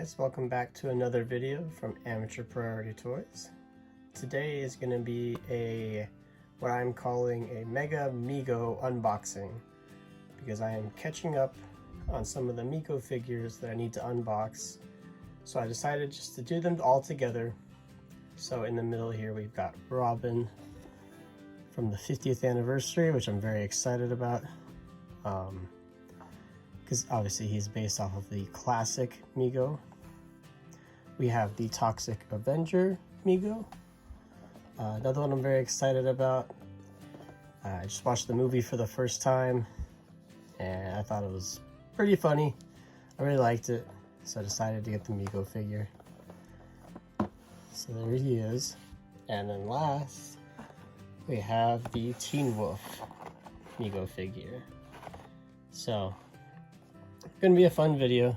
guys, welcome back to another video from Amateur Priority Toys. Today is going to be what I'm calling a Mega Mego unboxing, because I am catching up on some of the Mego figures that I need to unbox. So I decided just to do them all together. So in the middle here we've got Robin from the 50th anniversary, which I'm very excited about. Because obviously he's based off of the classic Mego. We have the Toxic Avenger Mego. Another one I'm very excited about. I just watched the movie for the first time and I thought it was pretty funny. I really liked it, so I decided to get the Mego figure. So there he is. And then last, we have the Teen Wolf Mego figure. So gonna be a fun video.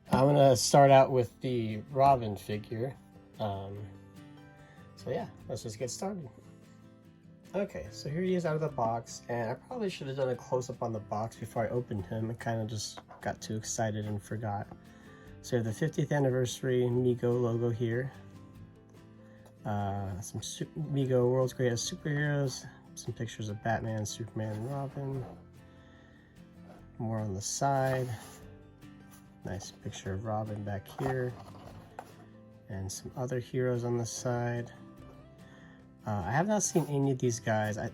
I'm gonna start out with the Robin figure. So yeah, let's just get started. Okay, so here he is out of the box, and I probably should have done a close-up on the box before I opened him. I kind of just got too excited and forgot. So you have the 50th anniversary Mego logo here. Some Mego World's Greatest Superheroes, some pictures of Batman, Superman, and Robin. More on the side. Nice picture of Robin back here. And some other heroes on the side. I have not seen any of these guys. I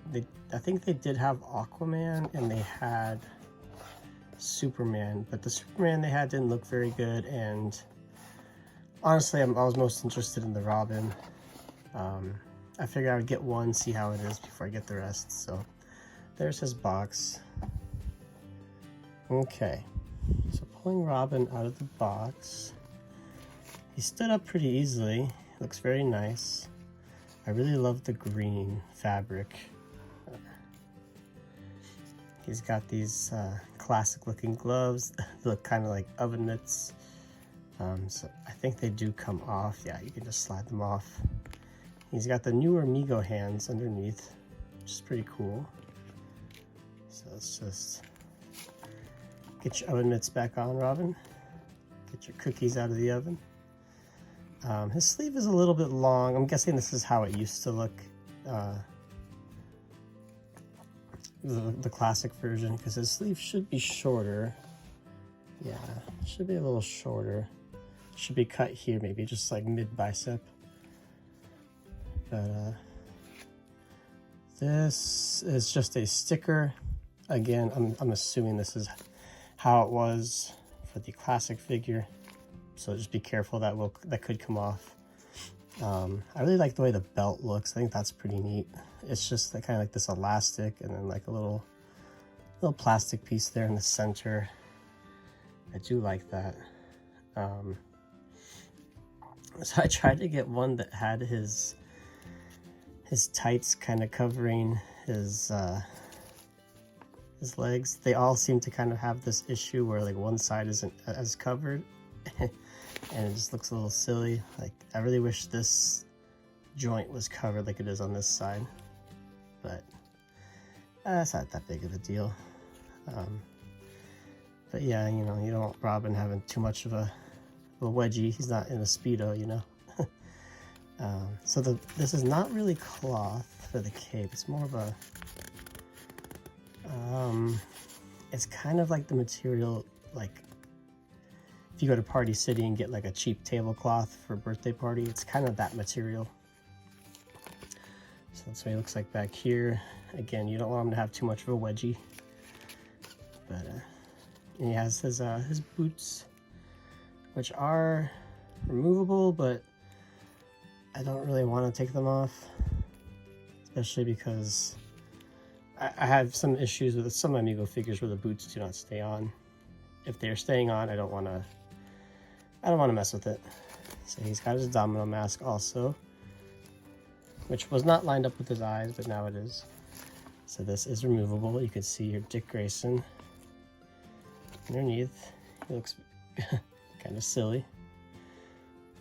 think they did have Aquaman and they had Superman, but the Superman they had didn't look very good, and honestly I was most interested in the Robin. I figured I would get one, see how it is before I get the rest. So there's his box. Okay, so pulling Robin out of the box, he stood up pretty easily. Looks very nice. I really love the green fabric. He's got these classic looking gloves. They look kind of like oven mitts. So I think they do come off. Yeah, you can just slide them off. He's got the newer Mego hands underneath, which is pretty cool. So let's just get your oven mitts back on, Robin. Get your cookies out of the oven. His sleeve is a little bit long. I'm guessing this is how it used to look, the classic version, because his sleeve should be shorter. Yeah, should be a little shorter. Should be cut here, maybe just like mid-bicep. But this is just a sticker. Again, I'm assuming this is how it was for the classic figure. So just be careful, that could come off. I really like the way the belt looks. I think that's pretty neat. It's just kind of like this elastic and then like a little plastic piece there in the center. I do like that. So I tried to get one that had his tights kind of covering his legs. They all seem to kind of have this issue where like one side isn't as covered. And it just looks a little silly. Like, I really wish this joint was covered like it is on this side, but it's not that big of a deal. But yeah, you know, you don't want Robin having too much of a wedgie. He's not in a Speedo, you know. So this is not really cloth for the cape. It's more of a it's kind of like the material, like if you go to Party City and get like a cheap tablecloth for a birthday party, it's kind of that material. So that's what he looks like back here. Again, you don't want him to have too much of a wedgie. But and he has his boots, which are removable, but I don't really want to take them off, especially because I have some issues with some Mego figures where the boots do not stay on. If they're staying on, I don't want to mess with it. So he's got his domino mask also, which was not lined up with his eyes, but now it is. So this is removable. You can see your Dick Grayson underneath. He looks kind of silly,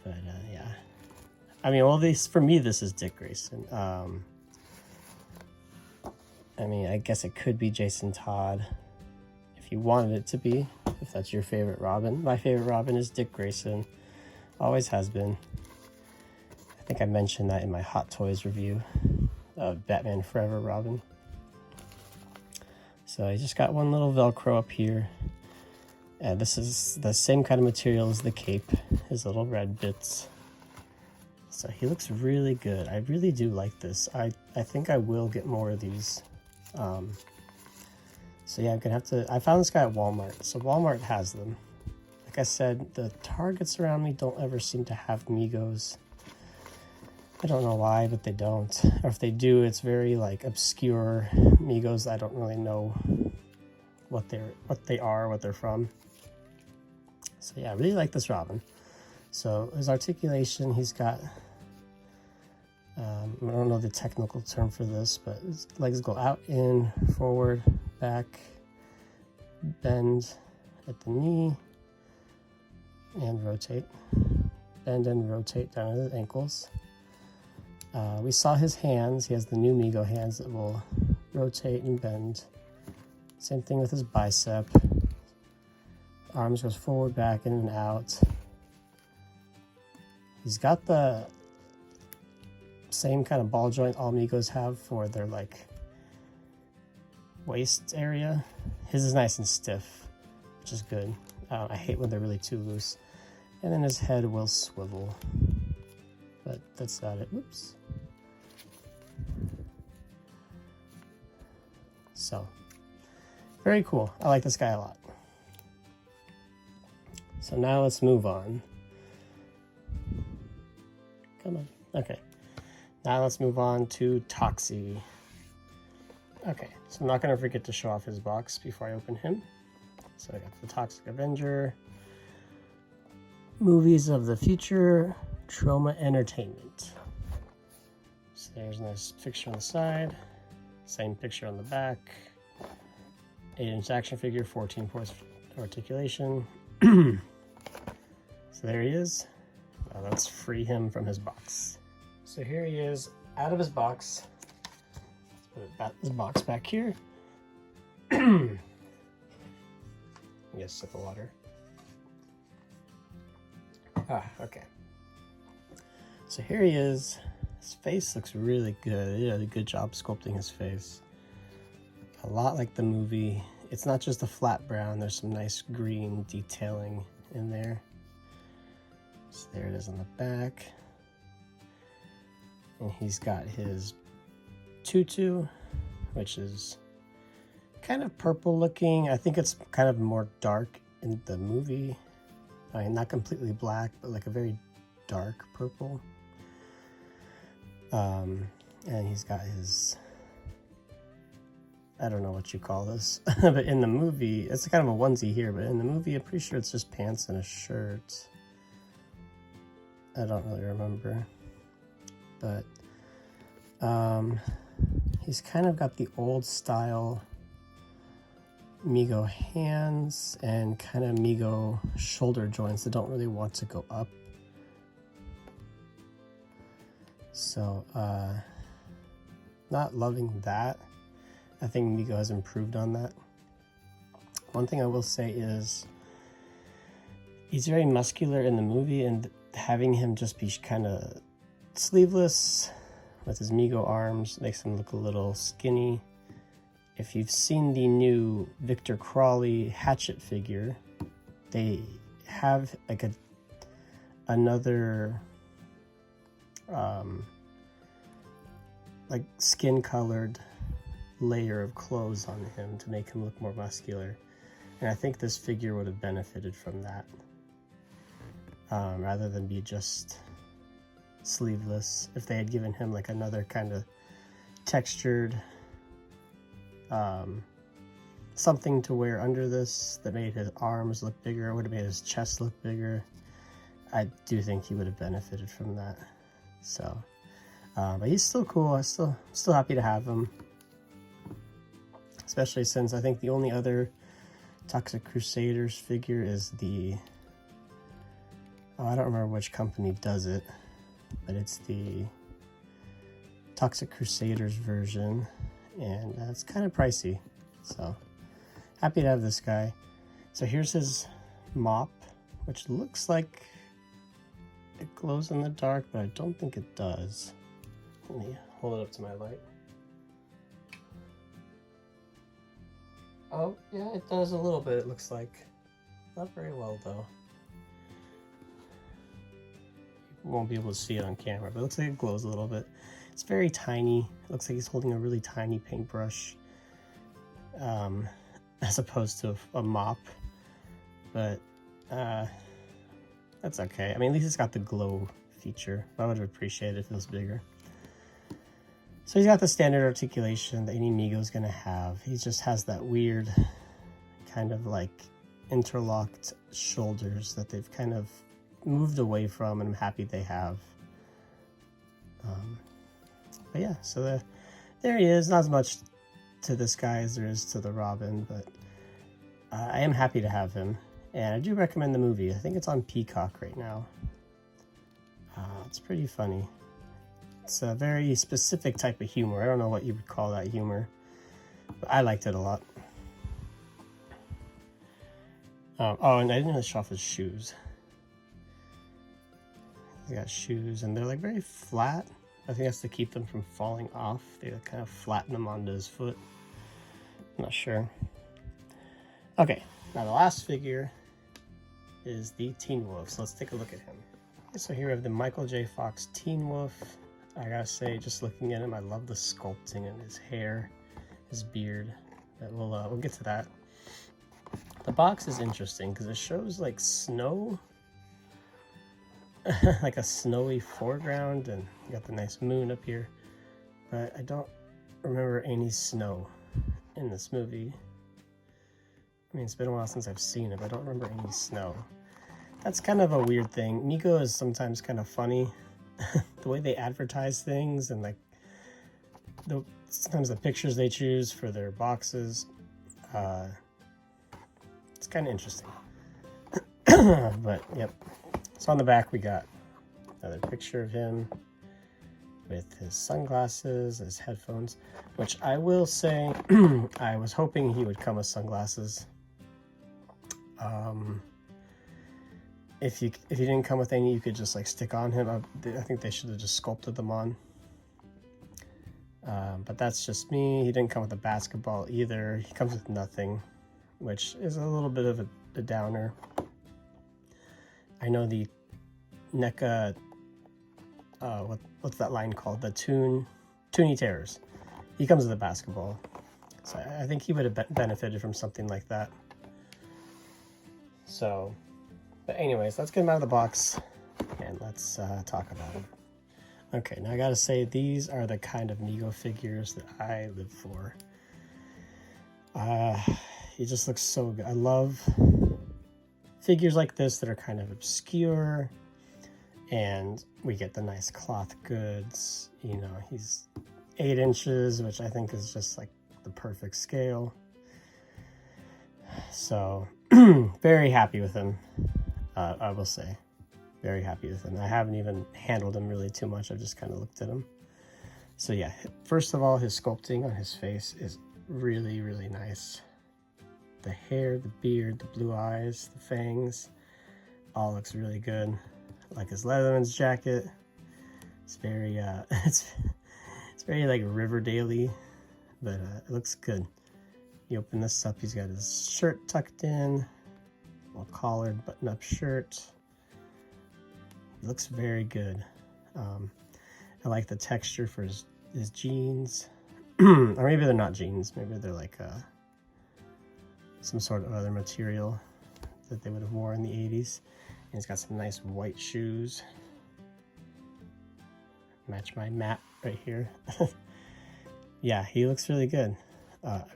but yeah. I mean, well, for me, this is Dick Grayson. I mean, I guess it could be Jason Todd if you wanted it to be. if that's your favorite Robin. My favorite Robin is Dick Grayson. Always has been. I think I mentioned that in my Hot Toys review of Batman Forever Robin. So I just got one little Velcro up here. And this is the same kind of material as the cape, his little red bits. So he looks really good. I really do like this. I think I will get more of these. So yeah, I'm gonna have to, I found this guy at Walmart. So Walmart has them. Like I said, the Targets around me don't ever seem to have Megos. I don't know why, but they don't. Or if they do, it's very like obscure Megos. I don't really know what they are, what they're from. So yeah, I really like this Robin. So his articulation, he's got, I don't know the technical term for this, but his legs go out, in, forward, back, bend at the knee, and rotate. Bend and rotate down at his ankles. We saw his hands. He has the new Mego hands that will rotate and bend. Same thing with his bicep. Arms goes forward, back, in and out. He's got the same kind of ball joint all Megos have for their like waist area. His is nice and stiff, which is good. I hate when they're really too loose. And then his head will swivel. But that's not it. Whoops. So, very cool. I like this guy a lot. So now let's move on. Come on. Okay. Now let's move on to Toxie. Okay, so I'm not going to forget to show off his box before I open him. So I got the Toxic Avenger, Movies of the Future, Trauma Entertainment. So there's a nice picture on the side, same picture on the back. 8-inch action figure, 14 points articulation. So there he is. Now let's free him from his box. So here he is out of his box. Let's put his box back here. Yes, sip of water. Okay. So here he is. His face looks really good. He did a good job sculpting his face. A lot like the movie. It's not just a flat brown. There's some nice green detailing in there. So there it is on the back. And he's got his tutu, which is kind of purple looking. I think it's kind of more dark in the movie. I mean, not completely black, but like a very dark purple. And he's got his, I don't know what you call this, but in the movie, it's kind of a onesie here, but in the movie, I'm pretty sure it's just pants and a shirt. I don't really remember, but he's kind of got the old style Mego hands and kind of Mego shoulder joints that don't really want to go up. So, not loving that. I think Mego has improved on that. One thing I will say is he's very muscular in the movie, and having him just be kind of sleeveless with his Mego arms makes him look a little skinny. If you've seen the new Victor Crawley Hatchet figure, they have like another like skin colored layer of clothes on him to make him look more muscular, and I think this figure would have benefited from that, rather than be just sleeveless. If they had given him like another kind of textured something to wear under this that made his arms look bigger, would have made his chest look bigger, I do think he would have benefited from that. So but he's still cool. I'm still happy to have him, especially since I think the only other Toxic Crusaders figure is the, I don't remember which company does it, but it's the Toxic Crusaders version, and it's kind of pricey. So happy to have this guy. So here's his mop, which looks like it glows in the dark, but I don't think it does. Let me hold it up to my light. Oh, yeah, it does a little bit, it looks like. Not very well, though. You won't be able to see it on camera, but it looks like it glows a little bit. It's very tiny. It looks like he's holding a really tiny paintbrush, as opposed to a mop. But that's okay. I mean, at least it's got the glow feature. I would have appreciated it if it was bigger. So he's got the standard articulation that any Mego is going to have. He just has that weird kind of like interlocked shoulders that they've kind of moved away from, and I'm happy they have. But yeah, so there he is. Not as much to this guy as there is to the Robin, but I am happy to have him. And I do recommend the movie. I think it's on Peacock right now. It's pretty funny. It's a very specific type of humor. I don't know what you would call that humor, but I liked it a lot. Oh, and I didn't really show off his shoes. He's got shoes, and they're like very flat. I think that's to keep them from falling off. They kind of flatten them onto his foot. I'm not sure. Okay, now the last figure is the Teen Wolf. So let's take a look at him. Okay, so here we have the Michael J. Fox Teen Wolf. I gotta say, just looking at him, I love the sculpting and his hair, his beard. But we'll get to that. The box is interesting because it shows like snow, like a snowy foreground, and you got the nice moon up here. But I don't remember any snow in this movie. I mean, it's been a while since I've seen it, but I don't remember any snow. That's kind of a weird thing. Mego is sometimes kind of funny. The way they advertise things, and like sometimes the pictures they choose for their boxes, it's kind of interesting. But yep. So on the back we got another picture of him with his sunglasses, his headphones, which I will say I was hoping he would come with sunglasses. If he didn't come with any, you could just like stick on him. I think they should have just sculpted them on. But that's just me. He didn't come with a basketball either. He comes with nothing, which is a little bit of a downer. I know the NECA, what's that line called? The Toonie Terrors. He comes with a basketball. So I think he would have benefited from something like that. So, but anyways, let's get him out of the box and let's talk about him. Okay, now I gotta say, these are the kind of Mego figures that I live for. He just looks so good. I love figures like this that are kind of obscure, and we get the nice cloth goods. You know, he's 8 inches, which I think is just like the perfect scale. So, very happy with him, I will say. Very happy with him. I haven't even handled him really too much. I've just kind of looked at him. So yeah, first of all, his sculpting on his face is really, really nice. The hair, the beard, the blue eyes, the fangs, all looks really good. I like his Leatherman's jacket. It's very, it's very like Riverdale-y, but it looks good. You open this up, he's got his shirt tucked in, well collared, button-up shirt. It looks very good. I like the texture for his jeans. Or maybe they're not jeans, maybe they're like some sort of other material that they would have worn in the 80s. And he's got some nice white shoes. Match my map right here. Yeah, he looks really good.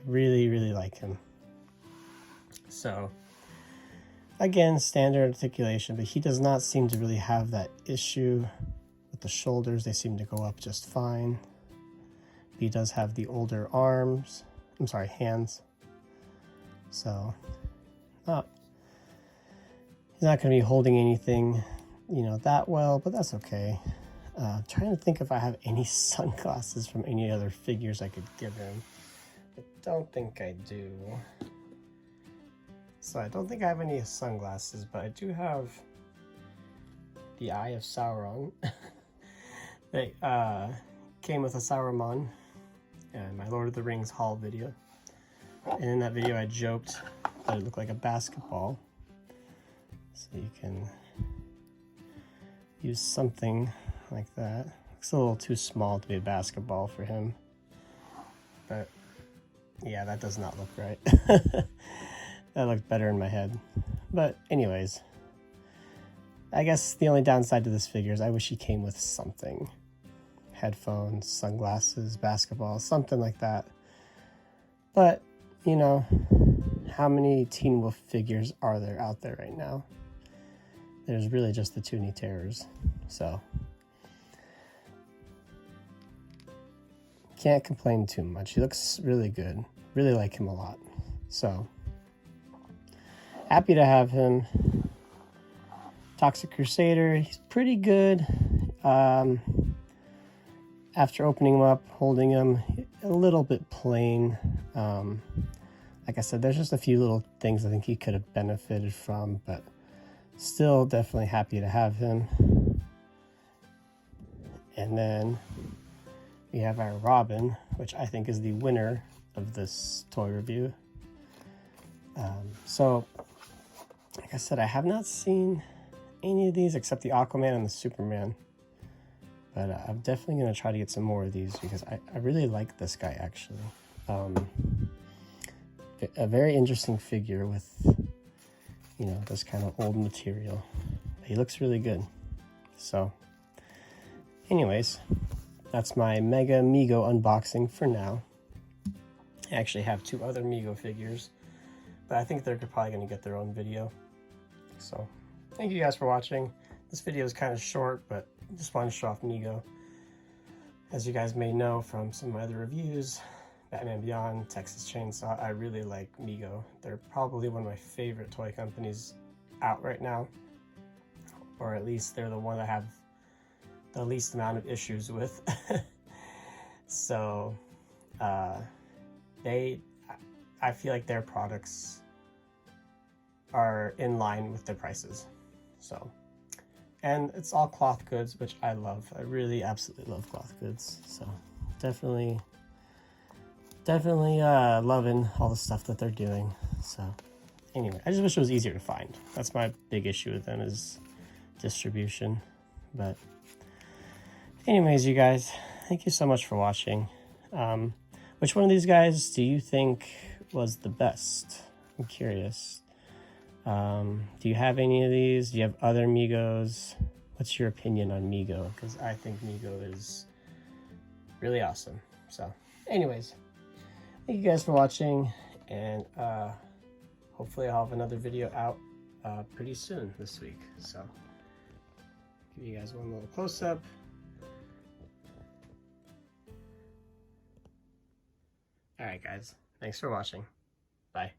Really, really like him. So, again, standard articulation, but he does not seem to really have that issue with the shoulders. They seem to go up just fine. He does have the older arms. I'm sorry, hands. So, he's not going to be holding anything, you know, that well, but that's okay. I'm trying to think if I have any sunglasses from any other figures I could give him. I don't think I do. So I don't think I have any sunglasses, but I do have the Eye of Sauron. They came with a Sauron and my Lord of the Rings haul video. And in that video I joked that it looked like a basketball. So you can use something like that. Looks a little too small to be a basketball for him. But yeah, that does not look right. That looked better in my head. But anyways, I guess the only downside to this figure is I wish he came with something. Headphones, sunglasses, basketball, something like that. But, you know, how many Teen Wolf figures are there out there right now? There's really just the Toonie Terrors. So, can't complain too much. He looks really good. Really like him a lot. So, happy to have him. Toxic Crusader, he's pretty good. After opening him up, holding him, a little bit plain. Like I said, there's just a few little things I think he could have benefited from, but still definitely happy to have him. And then we have our Robin, which I think is the winner of this toy review. So, like I said, I have not seen any of these except the Aquaman and the Superman. But I'm definitely going to try to get some more of these because I really like this guy, actually. A very interesting figure with, you know, this kind of old material. He looks really good. So, anyways, that's my Mega Mego unboxing for now. I actually have 2 other Mego figures, but I think they're probably going to get their own video. So, thank you guys for watching. This video is kind of short, but just wanted to show off Mego. As you guys may know from some of my other reviews, Batman Beyond, Texas Chainsaw, I really like Mego. They're probably one of my favorite toy companies out right now. Or at least they're the one I have the least amount of issues with. So, I feel like their products are in line with their prices. So, and it's all cloth goods, which I love. I really absolutely love cloth goods. So definitely loving all the stuff that they're doing. So anyway, I just wish it was easier to find. That's my big issue with them, is distribution. But anyways, you guys, thank you so much for watching. Which one of these guys do you think was the best? I'm curious. Do you have any of these? Do you have other Megos? What's your opinion on Mego? Because I think Mego is really awesome. So anyways, thank you guys for watching, and hopefully I'll have another video out pretty soon this week. So give you guys one little close-up. All right, guys, thanks for watching. Bye.